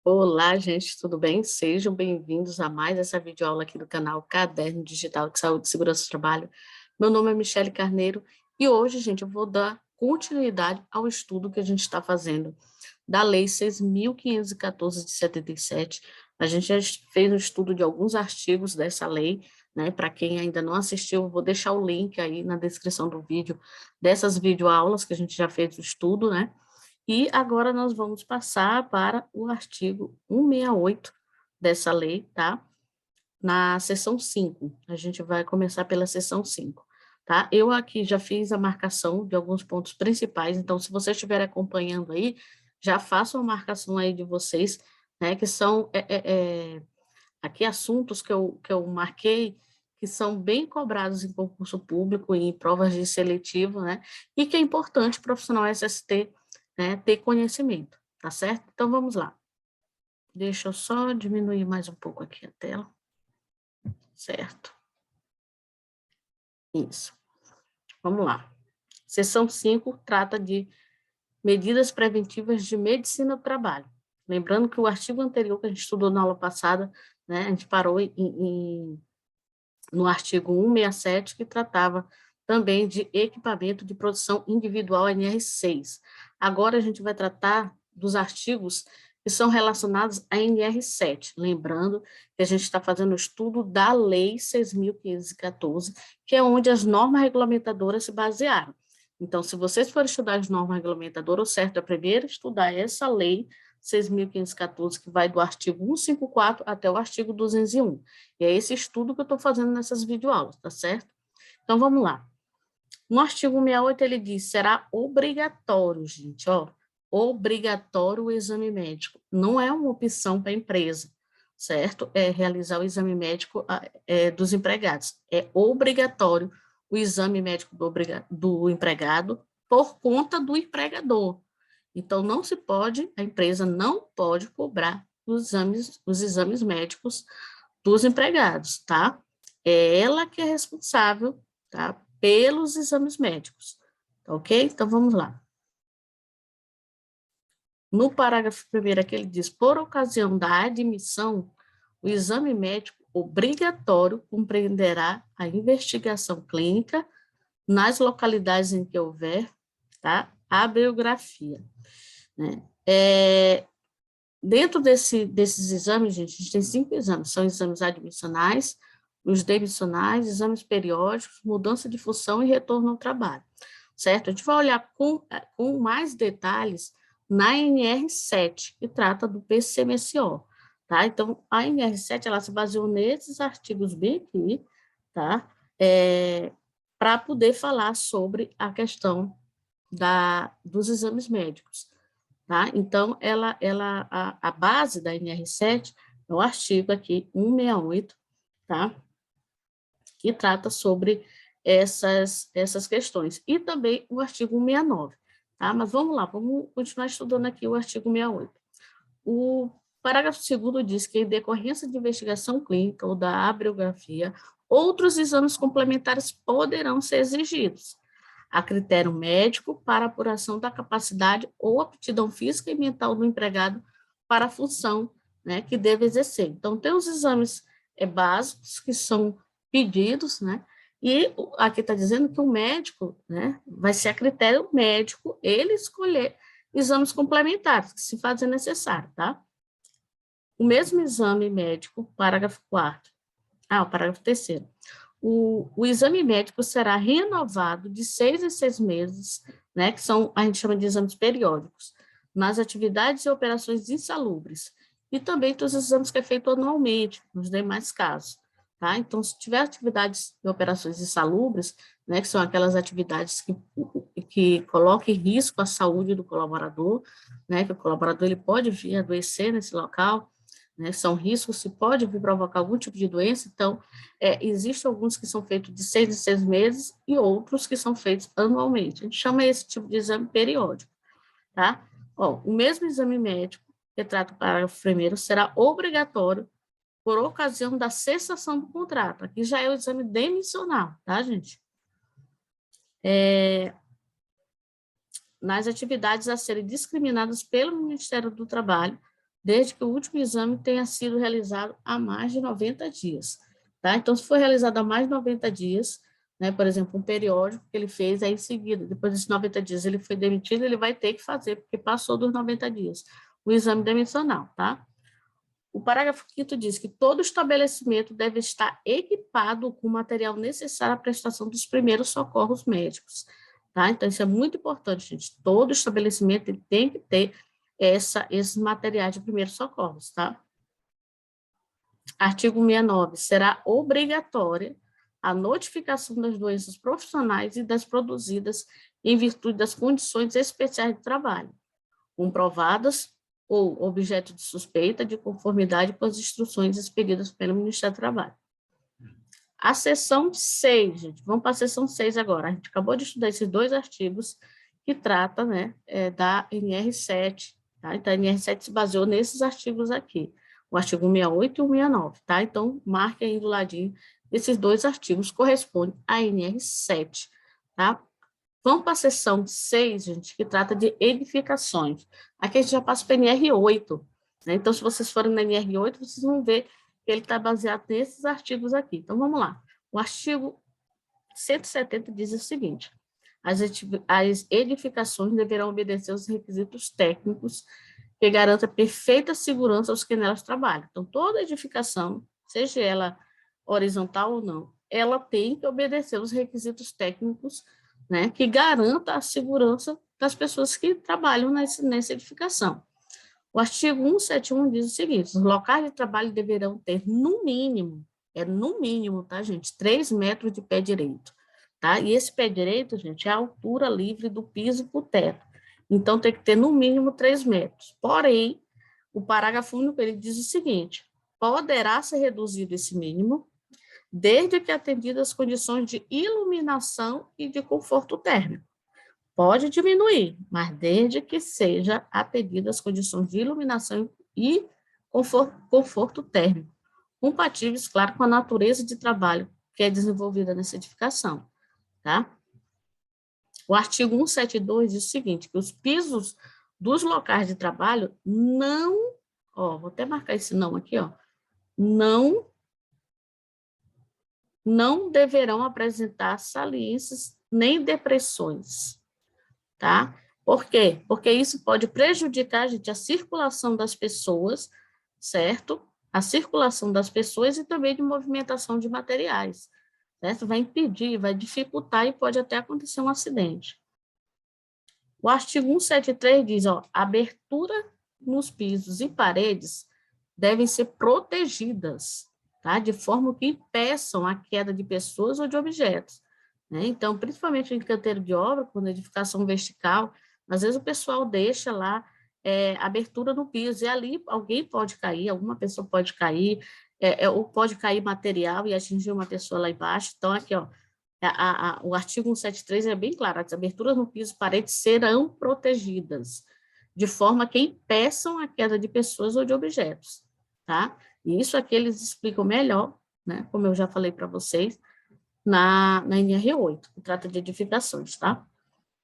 Olá, gente, tudo bem? Sejam bem-vindos a mais essa videoaula aqui do canal Caderno Digital de Saúde e Segurança do Trabalho. Meu nome é Michele Carneiro e hoje, gente, eu vou dar continuidade ao estudo que a gente está fazendo da Lei 6.514 de 77. A gente já fez um estudo de alguns artigos dessa lei, né? Para quem ainda não assistiu, eu vou deixar o link aí na descrição do vídeo dessas videoaulas que a gente já fez o estudo, né? E agora nós vamos passar para o artigo 168 dessa lei, tá? Na seção 5. A gente vai começar pela seção 5, tá? Eu aqui já fiz a marcação de alguns pontos principais, então se vocês estiverem acompanhando aí, já façam a marcação aí de vocês, né? Que são aqui assuntos que eu marquei que são bem cobrados em concurso público e em provas de seletivo, né? E que é importante o profissional SST, né, ter conhecimento, tá certo? Então, vamos lá. Deixa eu só diminuir mais um pouco aqui a tela. Certo. Isso. Vamos lá. Seção 5 trata de medidas preventivas de medicina do trabalho. Lembrando que o artigo anterior que a gente estudou na aula passada, né, a gente parou no artigo 167, que tratava também de equipamento de produção individual NR6. Agora a gente vai tratar dos artigos que são relacionados à NR7, lembrando que a gente está fazendo o estudo da Lei 6.514, que é onde as normas regulamentadoras se basearam. Então, se vocês forem estudar as normas regulamentadoras, o certo é primeiro estudar essa lei 6.514, que vai do artigo 154 até o artigo 201. E é esse estudo que eu estou fazendo nessas videoaulas, tá certo? Então, vamos lá. No artigo 168, ele diz, será obrigatório, gente, ó, obrigatório o exame médico. Não é uma opção para a empresa, certo? É realizar o exame médico dos empregados. É obrigatório o exame médico do empregado por conta do empregador. Então, não se pode, a empresa não pode cobrar os exames médicos dos empregados, tá? É ela que é responsável, tá? Pelos exames médicos, tá ok? Então, vamos lá. No parágrafo 1º, aqui ele diz, por ocasião da admissão, o exame médico obrigatório compreenderá a investigação clínica nas localidades em que houver, tá? A biografia, né? Dentro desses exames, gente, a gente tem 5 exames, são exames admissionais, os demissionais, exames periódicos, mudança de função e retorno ao trabalho, certo? A gente vai olhar com mais detalhes na NR7, que trata do PCMSO, tá? Então, a NR7, ela se baseou nesses artigos bem aqui, tá? Para poder falar sobre a questão dos exames médicos. Tá? Então, a base da NR7 é o artigo aqui 168, tá? Que trata sobre essas questões. E também o artigo 169, tá? Mas vamos lá, vamos continuar estudando aqui o artigo 68. O parágrafo 2º diz que, em decorrência de investigação clínica ou da bibliografia, outros exames complementares poderão ser exigidos, a critério médico para apuração da capacidade ou aptidão física e mental do empregado para a função, né, que deve exercer. Então, tem os exames básicos que são pedidos, né, e aqui está dizendo que o médico, né, vai ser a critério médico ele escolher exames complementares, que se fazem necessário, tá? O mesmo exame médico, parágrafo 4º, o parágrafo 3º, o exame médico será renovado de 6 em 6 meses, né, que são, a gente chama de exames periódicos, nas atividades e operações insalubres, e também dos exames que é feito anualmente, nos demais casos, tá? Então, se tiver atividades e operações insalubres, né, que são aquelas atividades que colocam em risco a saúde do colaborador, né, que o colaborador ele pode vir a adoecer nesse local, né, são riscos, se pode vir provocar algum tipo de doença, então, existem alguns que são feitos de 6 em 6 meses e outros que são feitos anualmente. A gente chama esse tipo de exame periódico, tá? Ó, o mesmo exame médico, que trata o parágrafo 1º, será obrigatório por ocasião da cessação do contrato. Aqui já é o exame demissional, tá, gente? Nas atividades a serem discriminadas pelo Ministério do Trabalho, desde que o último exame tenha sido realizado há mais de 90 dias, tá? Então, se for realizado há mais de 90 dias, né, por exemplo, um periódico que ele fez, aí em seguida, depois desses 90 dias ele foi demitido, ele vai ter que fazer, porque passou dos 90 dias, o exame demissional, tá? O parágrafo 5º diz que todo estabelecimento deve estar equipado com o material necessário à prestação dos primeiros socorros médicos, tá? Então, isso é muito importante, gente. Todo estabelecimento tem que ter esses materiais de primeiros socorros, tá? Artigo 69. Será obrigatória a notificação das doenças profissionais e das produzidas em virtude das condições especiais de trabalho, comprovadas ou objeto de suspeita de conformidade com as instruções expedidas pelo Ministério do Trabalho. A seção 6, gente, vamos para a seção 6 agora. A gente acabou de estudar esses 2 artigos que trata, né, da NR7, tá? Então, a NR7 se baseou nesses artigos aqui, o artigo 68 e o 69, tá? Então, marque aí do ladinho, esses 2 artigos correspondem à NR7, tá? Vamos para a seção 6, gente, que trata de edificações. Aqui a gente já passa para a NR8, né? Então, se vocês forem na NR8, vocês vão ver que ele está baseado nesses artigos aqui. Então, vamos lá. O artigo 170 diz o seguinte: as edificações deverão obedecer aos requisitos técnicos que garantam perfeita segurança aos que nelas trabalham. Então, toda edificação, seja ela horizontal ou não, ela tem que obedecer os requisitos técnicos, né, que garanta a segurança das pessoas que trabalham nessa edificação. O artigo 171 diz o seguinte: os locais de trabalho deverão ter, no mínimo, tá, gente, 3 metros de pé direito, tá? E esse pé direito, gente, é a altura livre do piso para o teto. Então, tem que ter, no mínimo, 3 metros. Porém, o parágrafo único, ele diz o seguinte: poderá ser reduzido esse mínimo, desde que atendidas as condições de iluminação e de conforto térmico. Pode diminuir, mas desde que seja atendidas as condições de iluminação e conforto térmico, compatíveis, claro, com a natureza de trabalho que é desenvolvida nessa edificação, tá? O artigo 172 diz o seguinte, que os pisos dos locais de trabalho não, ó, vou até marcar esse não aqui, ó, não deverão apresentar saliências nem depressões, tá? Por quê? Porque isso pode prejudicar, gente, a circulação das pessoas, certo? A circulação das pessoas e também de movimentação de materiais, certo? Vai impedir, vai dificultar e pode até acontecer um acidente. O artigo 173 diz, ó, abertura nos pisos e paredes devem ser protegidas, tá? De forma que impeçam a queda de pessoas ou de objetos, né? Então, principalmente em canteiro de obra, quando a edificação vertical, às vezes o pessoal deixa lá abertura no piso, e ali alguém pode cair, alguma pessoa pode cair, ou pode cair material e atingir uma pessoa lá embaixo. Então, aqui, ó, o artigo 173 é bem claro: as aberturas no piso e paredes serão protegidas, de forma que impeçam a queda de pessoas ou de objetos, tá? E isso aqui eles explicam melhor, né, como eu já falei para vocês, na NR8, que trata de edificações, tá?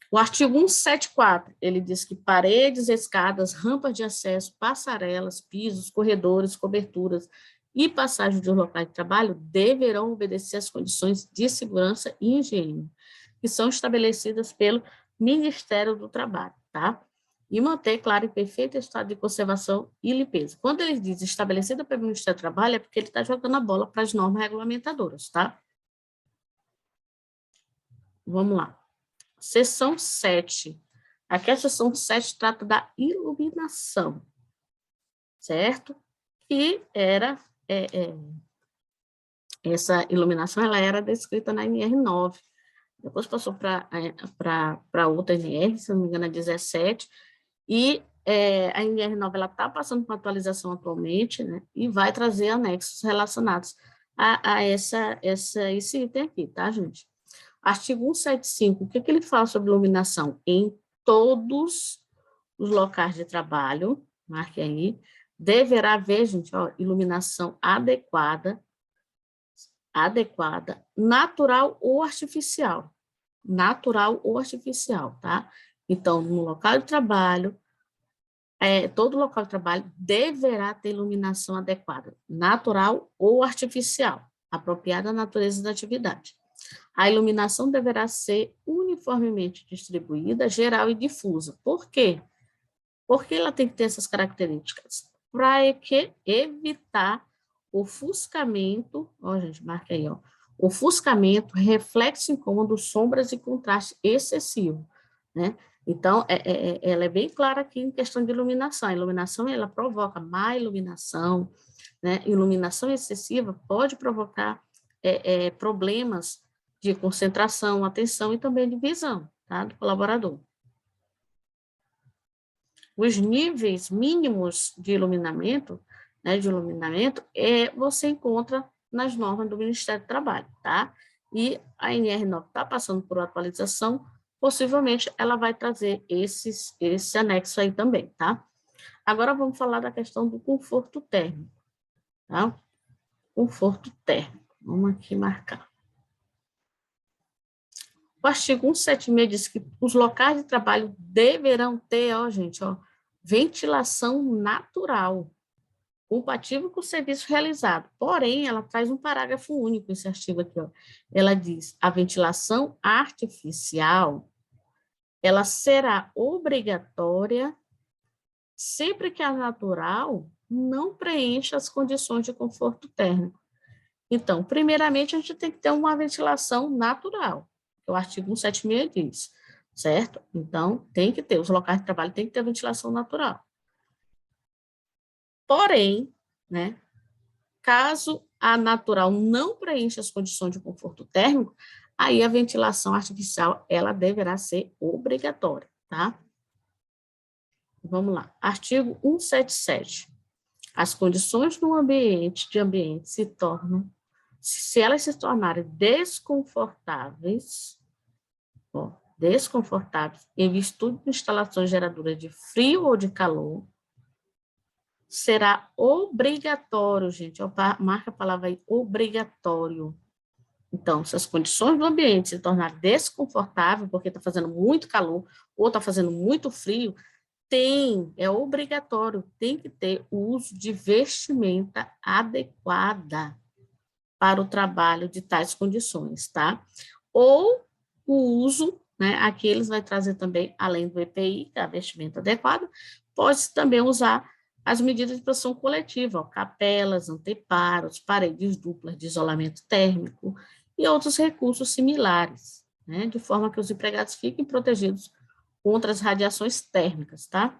O artigo 174, ele diz que paredes, escadas, rampas de acesso, passarelas, pisos, corredores, coberturas e passagem de locais de trabalho deverão obedecer às condições de segurança e higiene, que são estabelecidas pelo Ministério do Trabalho, tá? E manter, claro, em perfeito estado de conservação e limpeza. Quando ele diz estabelecida pelo Ministério do Trabalho, é porque ele está jogando a bola para as normas regulamentadoras, tá? Vamos lá. Seção 7. Aqui a seção 7 trata da iluminação, certo? Que era, essa iluminação, ela era descrita na NR9, depois passou para outra NR, se não me engano, a 17, e a NR9, ela está passando por atualização atualmente, né? E vai trazer anexos relacionados a esse item aqui, tá, gente? Artigo 175, o que ele fala sobre iluminação? Em todos os locais de trabalho, marque aí, deverá haver, gente, ó, iluminação adequada, natural ou artificial. Natural ou artificial, tá? Então, no local de trabalho, todo local de trabalho deverá ter iluminação adequada, natural ou artificial, apropriada à natureza da atividade. A iluminação deverá ser uniformemente distribuída, geral e difusa. Por quê? Porque ela tem que ter essas características? Para evitar ofuscamento, ó, gente, marca aí, ó, ofuscamento, reflexo incômodo, sombras e contraste excessivo, né? Então, ela é bem clara aqui em questão de iluminação. A iluminação, ela provoca má iluminação, né? Iluminação excessiva pode provocar problemas de concentração, atenção e também de visão, tá? Do colaborador. Os níveis mínimos de iluminamento, né, você encontra nas normas do Ministério do Trabalho, tá? E a NR9 está passando por atualização, possivelmente ela vai trazer esse anexo aí também, tá? Agora vamos falar da questão do conforto térmico, tá? Conforto térmico, vamos aqui marcar. O artigo 176 diz que os locais de trabalho deverão ter, ó, gente, ó, ventilação natural, compatível com o serviço realizado. Porém, ela traz um parágrafo único, esse artigo aqui, ó. Ela diz, a ventilação artificial, ela será obrigatória sempre que a natural não preencha as condições de conforto térmico. Então, primeiramente, a gente tem que ter uma ventilação natural, que o artigo 176 diz, certo? Então, tem que ter, os locais de trabalho tem que ter ventilação natural. Porém, né, caso a natural não preencha as condições de conforto térmico, aí a ventilação artificial, ela deverá ser obrigatória, tá? Vamos lá. Artigo 177. As condições do ambiente se elas se tornarem desconfortáveis, em virtude de instalações geradoras de frio ou de calor, será obrigatório, gente, marca a palavra aí, obrigatório. Então, se as condições do ambiente se tornarem desconfortáveis, porque está fazendo muito calor ou está fazendo muito frio, é obrigatório, tem que ter o uso de vestimenta adequada para o trabalho de tais condições, tá? Ou o uso, né, aqui eles vai trazer também, além do EPI, que é a vestimenta adequada, pode também usar as medidas de proteção coletiva, ó, capelas, anteparos, paredes duplas de isolamento térmico e outros recursos similares, né, de forma que os empregados fiquem protegidos contra as radiações térmicas, tá?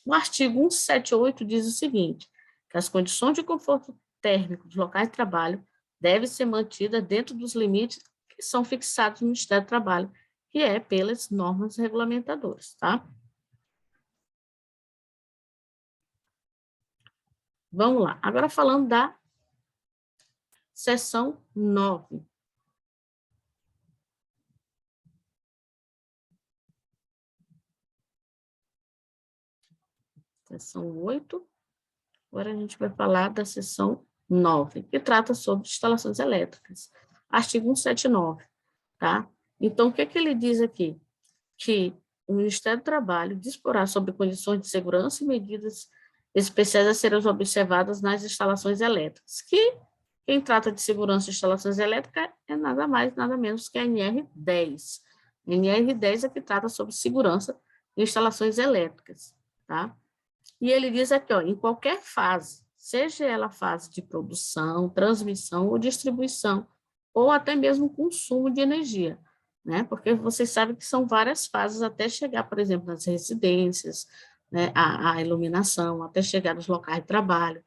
O artigo 178 diz o seguinte, que as condições de conforto térmico dos locais de trabalho devem ser mantidas dentro dos limites que são fixados no Ministério do Trabalho, que é pelas normas regulamentadoras, tá? Vamos lá. Agora falando da seção 9. Seção 8. Agora a gente vai falar da seção 9, que trata sobre instalações elétricas. Artigo 179, tá? Então, o que que ele diz aqui? Que o Ministério do Trabalho disporá sobre condições de segurança e medidas especiais a serem observadas nas instalações elétricas, que quem trata de segurança de instalações elétricas é nada mais, nada menos que a NR10. A NR10 é que trata sobre segurança de instalações elétricas, tá? E ele diz aqui, ó, em qualquer fase, seja ela fase de produção, transmissão ou distribuição, ou até mesmo consumo de energia, né? Porque vocês sabem que são várias fases até chegar, por exemplo, nas residências, né, a iluminação, até chegar nos locais de trabalho,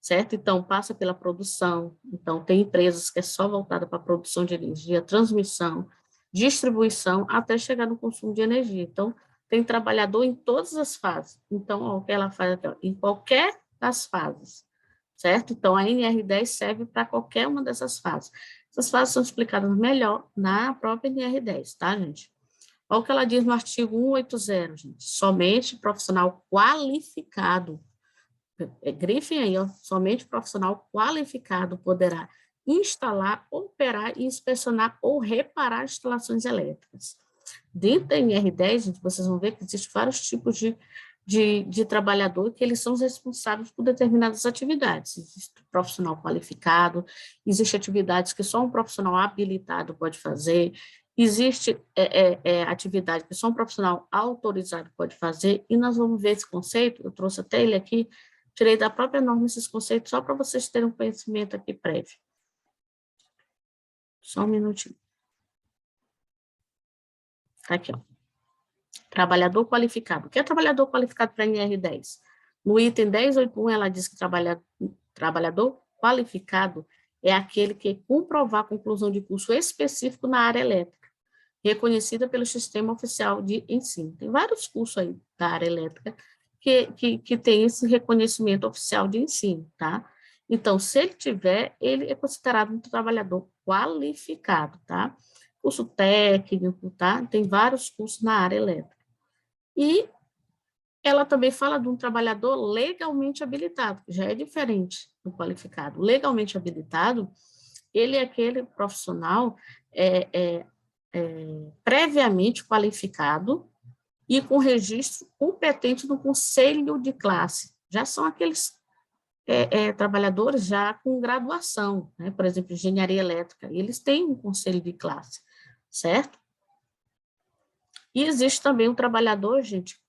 certo? Então, passa pela produção, então tem empresas que é só voltada para a produção de energia, transmissão, distribuição, até chegar no consumo de energia. Então, tem trabalhador em todas as fases. Então, ó, o que ela faz aqui, ó, em qualquer das fases, certo? Então, a NR10 serve para qualquer uma dessas fases. Essas fases são explicadas melhor na própria NR10, tá, gente? Olha o que ela diz no artigo 180, gente. Somente profissional qualificado, grifem aí, ó, somente profissional qualificado poderá instalar, operar, inspecionar ou reparar instalações elétricas. Dentro da NR10, gente, vocês vão ver que existem vários tipos de de trabalhador, que eles são os responsáveis por determinadas atividades. Existe profissional qualificado, existe atividades que só um profissional habilitado pode fazer, existe atividade que só um profissional autorizado pode fazer, e nós vamos ver esse conceito, eu trouxe até ele aqui, tirei da própria norma esses conceitos, só para vocês terem um conhecimento aqui prévio. Só um minutinho. Tá aqui, ó. Trabalhador qualificado. O que é trabalhador qualificado para a NR10? No item 1081, ela diz que trabalhador qualificado é aquele que comprovar a conclusão de curso específico na área elétrica, reconhecida pelo Sistema Oficial de Ensino. Tem vários cursos aí da área elétrica que tem esse reconhecimento oficial de ensino, tá? Então, se ele tiver, ele é considerado um trabalhador qualificado, tá? Curso técnico, tá? Tem vários cursos na área elétrica. E ela também fala de um trabalhador legalmente habilitado, que já é diferente do qualificado. Legalmente habilitado, ele é aquele profissional previamente qualificado e com registro competente no conselho de classe. Já são aqueles trabalhadores já com graduação, né? Por exemplo, engenharia elétrica, eles têm um conselho de classe, certo? E existe também um trabalhador, gente,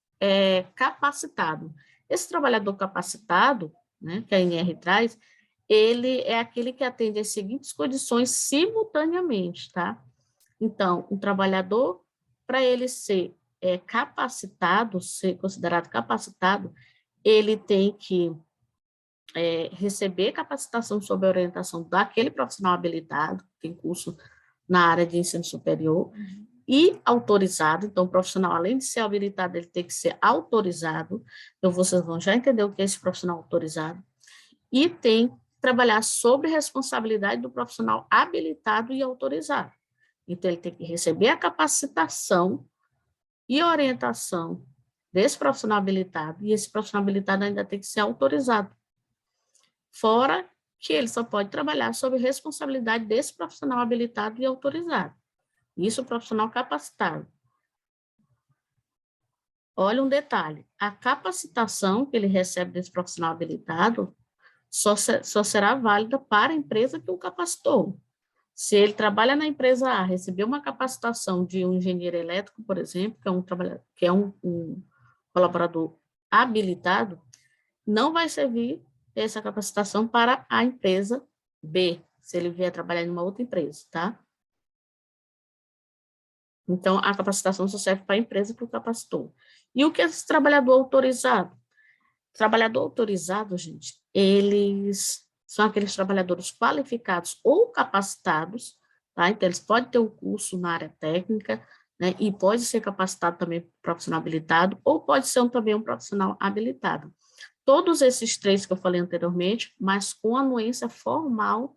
capacitado. Esse trabalhador capacitado, né, que a INR traz, ele é aquele que atende as seguintes condições simultaneamente, tá? Então, um trabalhador, para ele ser capacitado, ser considerado capacitado, ele tem que receber capacitação sob a orientação daquele profissional habilitado, tem curso na área de ensino superior, e autorizado. Então, o profissional, além de ser habilitado, ele tem que ser autorizado. Então, vocês vão já entender o que é esse profissional autorizado. E tem que trabalhar sobre responsabilidade do profissional habilitado e autorizado. Então, ele tem que receber a capacitação e orientação desse profissional habilitado, e esse profissional habilitado ainda tem que ser autorizado. Fora que ele só pode trabalhar sob responsabilidade desse profissional habilitado e autorizado. Isso o profissional capacitado. Olha um detalhe, a capacitação que ele recebe desse profissional habilitado só será válida para a empresa que o capacitou. Se ele trabalha na empresa A, recebeu uma capacitação de um engenheiro elétrico, por exemplo, que é um colaborador habilitado, não vai servir essa capacitação para a empresa B, se ele vier trabalhar em uma outra empresa, tá? Então, a capacitação só serve para a empresa que o capacitou. E o que é esse trabalhador autorizado? Trabalhador autorizado, gente, eles são aqueles trabalhadores qualificados ou capacitados, tá? Então, eles podem ter um curso na área técnica, né? E pode ser capacitado também profissional habilitado, ou pode ser também um profissional habilitado. Todos esses três que eu falei anteriormente, mas com anuência formal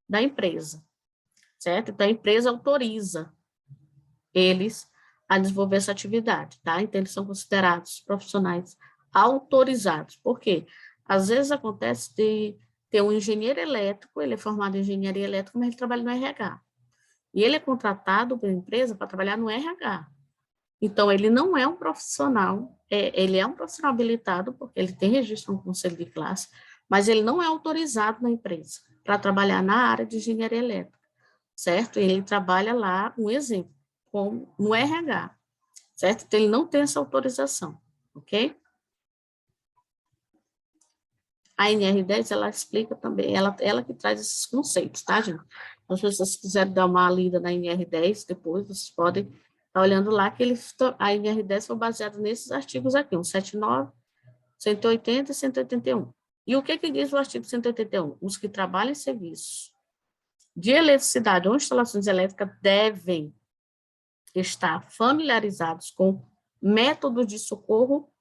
da empresa, certo? Então, a empresa autoriza eles a desenvolver essa atividade, tá? Então, eles são considerados profissionais autorizados. Por quê? Às vezes acontece de ter um engenheiro elétrico, ele é formado em engenharia elétrica, mas ele trabalha no RH. E ele é contratado pela empresa para trabalhar no RH. Então, ele não é um profissional, ele é um profissional habilitado, porque ele tem registro no conselho de classe, mas ele não é autorizado na empresa para trabalhar na área de engenharia elétrica, certo? Ele trabalha lá, um exemplo, no RH, certo? Então, ele não tem essa autorização, ok? A NR10, ela explica também, ela que traz esses conceitos, tá, gente? Então, se vocês quiserem dar uma lida na NR10, depois vocês podem estar olhando lá, que a NR10 foi baseada nesses artigos aqui, 179, 180 e 181. E o que diz o artigo 181? Os que trabalham em serviços de eletricidade ou instalações elétricas devem estar familiarizados com métodos de socorro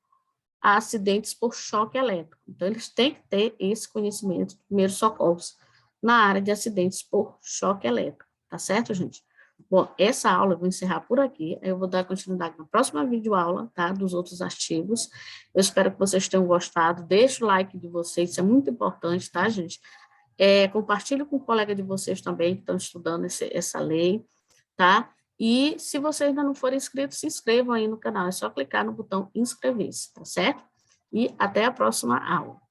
a acidentes por choque elétrico. Então, eles têm que ter esse conhecimento de primeiros socorros na área de acidentes por choque elétrico. Tá certo, gente? Bom, essa aula eu vou encerrar por aqui. Eu vou dar continuidade na próxima videoaula, tá? Dos outros artigos. Eu espero que vocês tenham gostado. Deixe o like de vocês, isso é muito importante, tá, gente? Compartilhe com o colega de vocês também que estão estudando essa lei, tá? E se você ainda não for inscrito, se inscrevam aí no canal, é só clicar no botão inscrever-se, tá certo? E até a próxima aula.